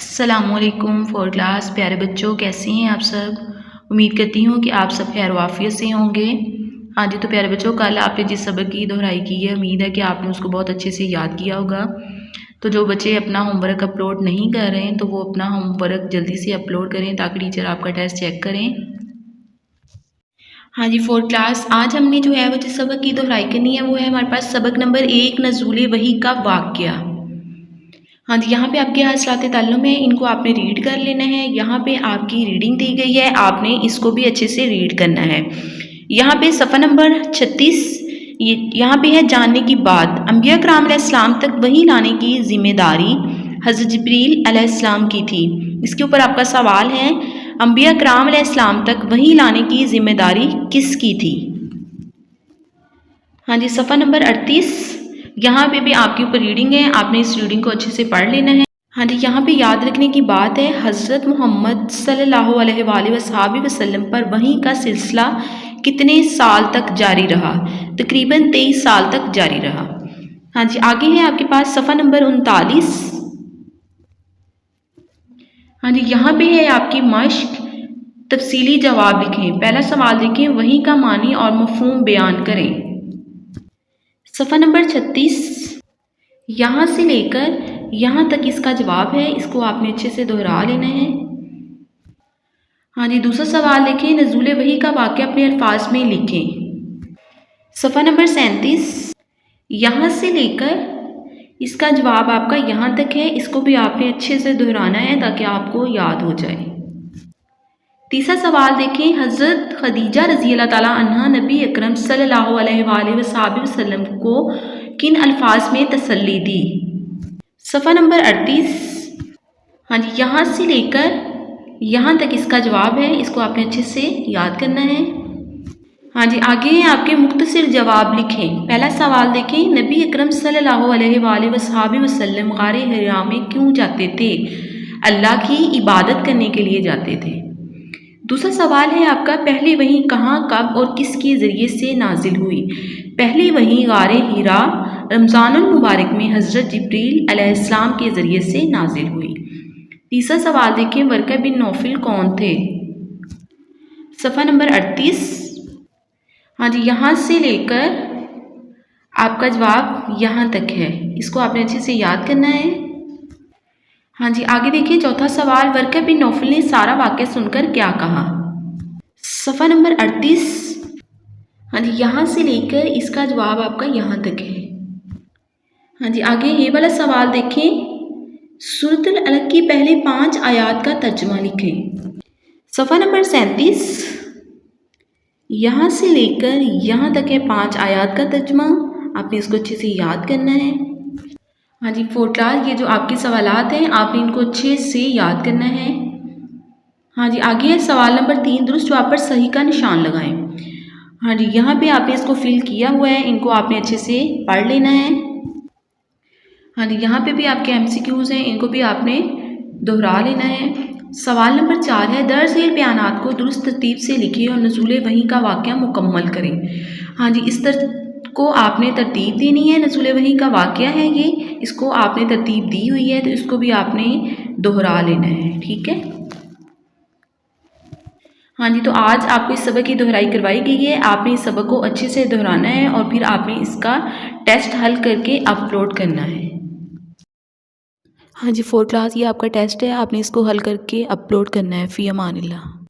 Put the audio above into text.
السلام علیکم four class پیارے بچوں، کیسے ہیں آپ سب؟ امید کرتی ہوں کہ آپ سب خیر و عافیت سے ہوں گے۔ ہاں جی، تو پیارے بچوں، کل آپ نے جس سبق کی دہرائی کی ہے، امید ہے کہ آپ نے اس کو بہت اچھے سے یاد کیا ہوگا۔ تو جو بچے اپنا ہوم ورک اپلوڈ نہیں کر رہے ہیں تو وہ اپنا ہوم ورک جلدی سے اپلوڈ کریں تاکہ ٹیچر آپ کا ٹیسٹ چیک کریں۔ ہاں جی فور کلاس، آج ہم نے جو ہے وہ جس سبق کی دہرائی کرنی ہے وہ ہے ہمارے پاس سبق نمبر 1 نزول وحی کا واقعہ۔ ہاں جی، یہاں پہ آپ کے حاصلات تعلم ہے، ان کو آپ نے ریڈ کر لینا ہے۔ یہاں پہ آپ کی ریڈنگ دی گئی ہے، آپ نے اس کو بھی اچھے سے ریڈ کرنا ہے۔ یہاں پہ صفحہ نمبر 36 یہاں پہ ہے جاننے کی بات۔ انبیاء کرام علیہ السلام تک وحی لانے کی ذمہ داری حضرت جبریل علیہ السلام کی تھی۔ اس کے اوپر آپ کا سوال ہے، انبیاء کرام علیہ السلام تک وحی لانے کی ذمہ داری کس کی تھی؟ ہاں جی، صفحہ نمبر 38 یہاں پہ بھی آپ کے اوپر ریڈنگ ہے، آپ نے اس ریڈنگ کو اچھے سے پڑھ لینا ہے۔ ہاں جی، یہاں پہ یاد رکھنے کی بات ہے، حضرت محمد صلی اللہ علیہ وآلہ وصحبہ وسلم پر وحی کا سلسلہ کتنے سال تک جاری رہا؟ تقریباً 23 سال تک جاری رہا۔ ہاں جی، آگے ہے آپ کے پاس صفحہ نمبر 39۔ ہاں جی، یہاں پہ ہے آپ کی مشق، تفصیلی جواب لکھیں۔ پہلا سوال دیکھیں، وحی کا معنی اور مفہوم بیان کریں۔ صفحہ نمبر 36 یہاں سے لے کر یہاں تک اس کا جواب ہے، اس کو آپ نے اچھے سے دہرا لینا ہے۔ ہاں جی، دوسرا سوال لکھیں، نزول وحی کا واقعہ اپنے الفاظ میں لکھیں۔ صفحہ نمبر 37 یہاں سے لے کر اس کا جواب آپ کا یہاں تک ہے، اس کو بھی آپ نے اچھے سے دہرانا ہے تاکہ آپ کو یاد ہو جائے۔ تیسرا سوال دیکھیں، حضرت خدیجہ رضی اللہ تعالیٰ عنہا نبی اکرم صلی اللہ علیہ وآلہ وصحبہ وسلم کو کن الفاظ میں تسلی دی؟ صفحہ نمبر 38 ہاں جی، یہاں سے لے کر یہاں تک اس کا جواب ہے، اس کو آپ نے اچھے سے یاد کرنا ہے۔ ہاں جی، آگے ہیں آپ کے مختصر جواب لکھیں۔ پہلا سوال دیکھیں، نبی اکرم صلی اللہ علیہ وآلہ وصحبہ وسلم غار حرا میں کیوں جاتے تھے؟ اللہ کی عبادت کرنے کے لیے جاتے تھے۔ دوسرا سوال ہے آپ کا، پہلی وحی کہاں، کب اور کس کے ذریعے سے نازل ہوئی؟ پہلی وحی غار حرا رمضان المبارک میں حضرت جبریل علیہ السلام کے ذریعے سے نازل ہوئی۔ تیسرا سوال دیکھیں، ورقہ بن نوفل کون تھے؟ صفحہ نمبر 38 ہاں جی، یہاں سے لے کر آپ کا جواب یہاں تک ہے، اس کو آپ نے اچھے سے یاد کرنا ہے۔ ہاں جی، آگے دیکھیں چوتھا سوال، ورقہ بن نوفل نے سارا واقعہ سن کر کیا کہا؟ صفحہ نمبر 38 ہاں جی، یہاں سے لے کر اس کا جواب آپ کا یہاں تک ہے۔ ہاں جی، آگے یہ والا سوال دیکھیں، سورۃ العلق کی پہلے 5 آیات کا ترجمہ لکھیں۔ صفحہ نمبر 37 یہاں سے لے کر یہاں تک ہے 5 آیات کا ترجمہ، آپ نے اس کو اچھے سے یاد کرنا ہے۔ ہاں جی فور کلاس، یہ جو آپ کے سوالات ہیں آپ نے ان کو اچھے سے یاد کرنا ہے۔ ہاں جی، آگے ہے سوال نمبر 3، درست جواب پر صحیح کا نشان لگائیں۔ ہاں جی، یہاں پہ آپ نے اس کو فل کیا ہوا ہے، ان کو آپ نے اچھے سے پڑھ لینا ہے۔ ہاں جی، یہاں پہ بھی آپ کے MCQs ہیں، ان کو بھی آپ نے دہرا لینا ہے۔ سوال نمبر 4 ہے، درج ذیل بیانات کو درست ترتیب سے لکھیں اور نزول وحی کا واقعہ مکمل کریں۔ ہاں جی، اس کو آپ نے ترتیب دینی ہے، نزول وحی کا واقعہ ہے یہ، اس کو آپ نے ترتیب دی ہوئی ہے تو اس کو بھی آپ نے دہرا لینا ہے، ٹھیک ہے۔ ہاں جی، تو آج آپ کو اس سبق کی دہرائی کروائی گئی ہے، آپ نے اس سبق کو اچھے سے دہرانا ہے اور پھر آپ نے اس کا ٹیسٹ حل کر کے اپلوڈ کرنا ہے۔ ہاں جی فور کلاس، یہ آپ کا ٹیسٹ ہے، آپ نے اس کو حل کر کے اپلوڈ کرنا ہے۔ فی امان اللہ۔